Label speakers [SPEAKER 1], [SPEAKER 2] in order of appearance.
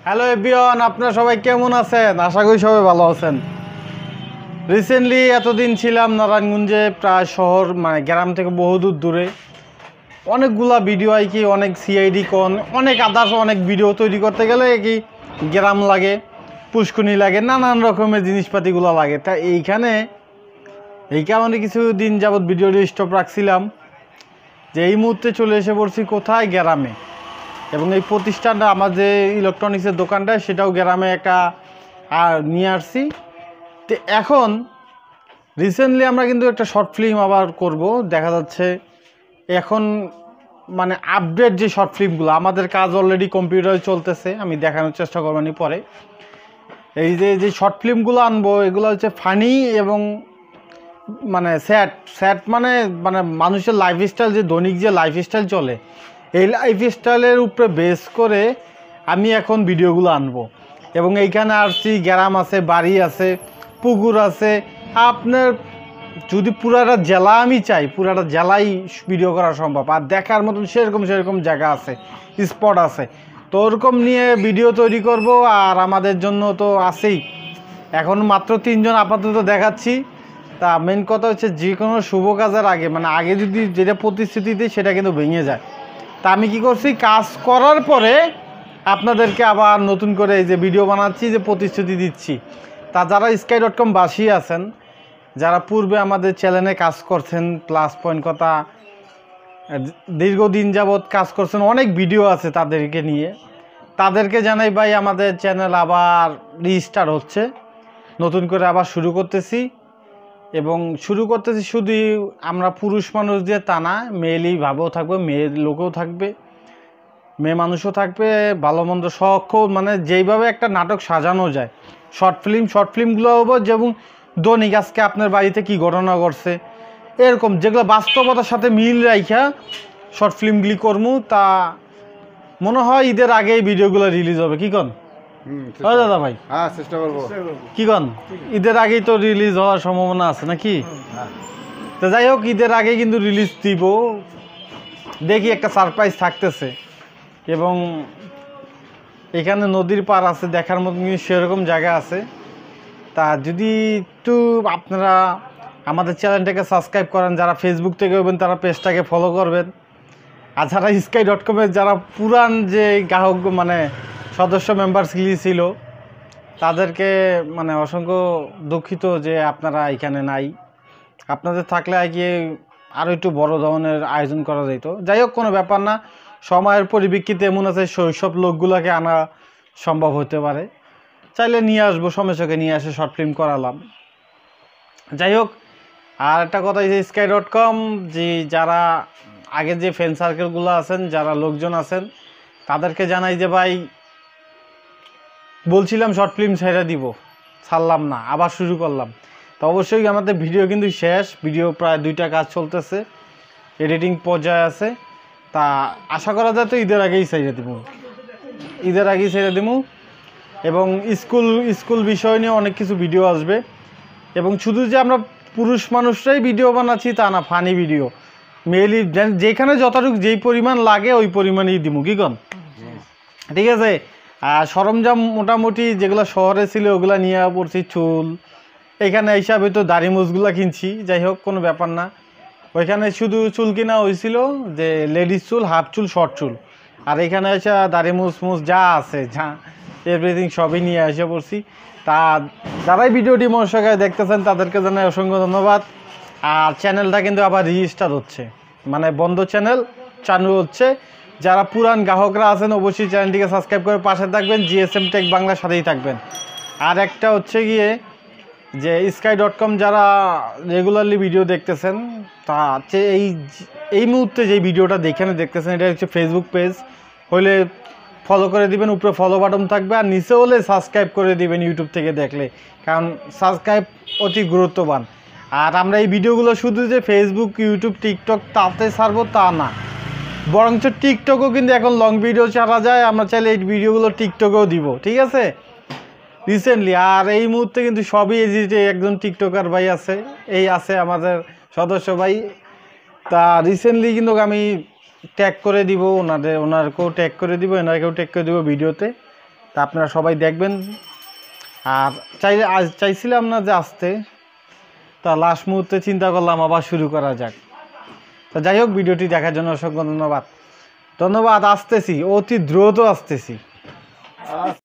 [SPEAKER 1] Hello everyone, আপনারা সবাই কেমন আছেন? আশা করি সবাই ভালো আছেন। রিসেন্টলি এতদিন ছিলাম নারায়ণগঞ্জে, প্রায় শহর মানে গ্রাম থেকে বহুদূর দূরে। অনেকগুলা ভিডিও হয় কি, অনেক সিআইডি কন, অনেক আদার্স অনেক ভিডিও তৈরি করতে গেলে কি গ্রাম লাগে, পুষ্কুনি লাগে, নানান রকমের জিনিসপাতিগুলো লাগে। তা এই কারণে কিছু দিন যাবৎ ভিডিওটি স্টপ রাখছিলাম, যে এই মুহূর্তে চলে এসে পড়ছি কোথায়, গ্রামে। এবং এই প্রতিষ্ঠানটা আমার যে ইলেকট্রনিক্সের দোকানটা, সেটাও গ্রামে একটা নিয়ে আসছি। তো এখন রিসেন্টলি আমরা কিন্তু একটা শর্ট ফিল্ম আবার করব। দেখা যাচ্ছে এখন মানে আপডেট যে শর্ট ফিল্মগুলো, আমাদের কাজ অলরেডি কম্পিউটারে চলতেছে, আমি দেখানোর চেষ্টা করবানি পরে। এই যে শর্ট ফিল্মগুলো আনবো, এগুলো হচ্ছে ফানি এবং মানে স্যাড মানে মানে মানুষের লাইফস্টাইল, যে দৈনিক যে লাইফস্টাইল চলে, এই লাইফস্টাইলের উপরে বেস করে আমি এখন ভিডিওগুলো আনবো। এবং এইখানে আসছি, গ্রাম আছে, বাড়ি আছে, পুকুর আছে। আপনার যদি পুরাটা জেলা আমি চাই, পুরাটা জেলাই ভিডিও করা সম্ভব, আর দেখার মতন সেরকম জায়গা আছে, স্পট আছে। তো ওরকম নিয়ে ভিডিও তৈরি করব। আর আমাদের জন্য তো আছেই, এখন মাত্র 3 জন আপাতত দেখাচ্ছি। তা মেন কথা হচ্ছে, যে কোনো শুভ কাজের আগে মানে আগে যদি যেটা প্রতিশ্রুতি দিই, সেটা কিন্তু ভেঙে যায়। তা আমি কি করছি, কাজ করার পরে আপনাদেরকে আবার নতুন করে এই যে ভিডিও বানাচ্ছি, যে প্রতিশ্রুতি দিচ্ছি। তা যারা sky.com বাসী আছেন, যারা পূর্বে আমাদের চ্যানেলে কাজ করছেন, প্লাস পয়েন্ট কথা দীর্ঘদিন যাবৎ কাজ করছেন, অনেক ভিডিও আছে তাদেরকে নিয়ে, তাদেরকে জানাই ভাই, আমাদের চ্যানেল আবার রিস্টার্ট হচ্ছে, নতুন করে আবার শুরু করতেছি। এবং শুরু করতেছি শুধু আমরা পুরুষ মানুষ দিয়ে তা না, মেয়েলি ভাবেও থাকবে, মেয়ের লোকেও থাকবে, মেয়ে মানুষও থাকবে, ভালো মন্দ সক্ষ, মানে যেইভাবে একটা নাটক সাজানো যায়। শর্ট ফিল্মগুলো হবো, যেমন দৈনিক আজকে আপনার বাড়িতে কি ঘটনা ঘটছে, এরকম যেগুলো বাস্তবতার সাথে মিল রাইখা শর্ট ফিল্মগুলি করমু। তা মনে হয় ঈদের আগে এই ভিডিওগুলো রিলিজ হবে, কি কন? দাদা ভাই,
[SPEAKER 2] হ্যাঁ চেষ্টা করবো।
[SPEAKER 1] কি কন? ঈদের আগেই তো রিলিজ হওয়ার সম্ভাবনা আছে নাকি? তো যাই হোক, ঈদের আগে কিন্তু রিলিজ দিব, দেখি একটা সারপ্রাইজ থাকতেছে। এবং এখানে নদীর পার আছে, দেখার মতো সেরকম জায়গা আছে। তা যদি একটু আপনারা আমাদের চ্যানেলটাকে সাবস্ক্রাইব করেন, যারা ফেসবুক থেকে হবেন তারা পেজটাকে ফলো করবেন। আর যারা sky.com-এর যারা পুরান যে গ্রাহক মানে সদস্য মেম্বারসগুলি ছিল, তাদেরকে মানে অসংখ্য দুঃখিত যে আপনারা এখানে নাই। আপনাদের থাকলে গিয়ে আরও একটু বড় ধরনের আয়োজন করা যেত। যাই হোক, কোনো ব্যাপার না, সময়ের পরিপ্রেক্ষিতে এমন আছে শৈশব লোকগুলোকে আনা সম্ভব হতে পারে, চাইলে নিয়ে আসবো, সমস্যাকে নিয়ে আসে শর্ট ফিল্ম করালাম। যাই হোক, আর একটা কথা, যে sky.com যে যারা আগে যে ফ্রেন্ড সার্কেলগুলো আছেন, যারা লোকজন আছেন, তাদেরকে জানাই যে ভাই, বলছিলাম শর্ট ফিল্ম ছেড়ে দিব, ছাড়লাম না, আবার শুরু করলাম। তো অবশ্যই আমাদের ভিডিও কিন্তু শেষ, ভিডিও প্রায় 2টা কাজ চলতেছে, এডিটিং পর্যায়ে আছে। তা আশা করা যায় তো ঈদের আগেই ছেড়ে দিব। এবং স্কুল বিষয় নিয়ে অনেক কিছু ভিডিও আসবে। এবং শুধু যে আমরা পুরুষ মানুষরাই ভিডিও বানাচ্ছি তা না, ফানি ভিডিও মেয়েলি যেখানে যতটুকু যেই পরিমাণ লাগে ওই পরিমাণেই দিব, কি কন? ঠিক আছে। আর সরঞ্জাম মোটামুটি যেগুলো শহরে ছিল ওগুলো নিয়ে পড়ছি, চুল এখানে হিসাবে তো দাড়ি মুছগুলো কিনছি। যাই হোক, কোনো ব্যাপার না, ওইখানে শুধু চুল কিনা হয়েছিল, যে লেডিস চুল, হাফ চুল, শর্ট চুল। আর এখানে এসে দাড়ি মুছ যা আছে, যা এভরিথিং সবই নিয়ে এসে পড়ছি। তা যারাই ভিডিওটি মনোযোগে দেখতেছেন তাদেরকে জানাই অসংখ্য ধন্যবাদ। আর চ্যানেলটা কিন্তু আবার রিস্টার্ট হচ্ছে, মানে বন্ধ চ্যানেল চালু হচ্ছে। যারা পুরান গ্রাহকরা আছেন অবশ্যই চ্যানেলটিকে সাবস্ক্রাইব করে পাশে থাকবেন, জিএসএম টেক বাংলার সাথেই থাকবেন। আর একটা হচ্ছে গিয়ে যে sky.com যারা রেগুলারলি ভিডিও দেখতেছেন, তা হচ্ছে এই মুহূর্তে যে ভিডিওটা দেখতেছেন, এটা হচ্ছে ফেসবুক পেজ, হলে ফলো করে দিবেন, উপরে ফলো বাটন থাকবে, আর নিচে হলে সাবস্ক্রাইব করে দিবেন ইউটিউব থেকে দেখলে, কারণ সাবস্ক্রাইব অতি গুরুত্ববান। আর আমরা এই ভিডিওগুলো শুধু যে ফেসবুক, ইউটিউব, টিকটক তাতে ছাড়বো তা না, বরঞ্চ টিকটকও কিন্তু এখন লং ভিডিও ছাড়া যায়, আমরা চাইলে এই ভিডিওগুলো টিকটকেও দিব, ঠিক আছে, রিসেন্টলি। আর এই মুহূর্তে কিন্তু সবই এজিটে একজন টিকটকার ভাই আছে, আছে আমাদের সদস্য ভাই। তা রিসেন্টলি কিন্তু আমি ট্যাগ করে দিব ওনারকেও ট্যাগ করে দিব, এনারকেও ট্যাগ করে দিব ভিডিওতে। তা আপনারা সবাই দেখবেন। আর চাইছিলাম না যে আসতে, তা লাস্ট মুহূর্তে চিন্তা করলাম আবার শুরু করা যাক। তো যাই হোক, ভিডিওটি দেখার জন্য অসংখ্য ধন্যবাদ। আসতেছি, অতি দ্রুত আসতেছি।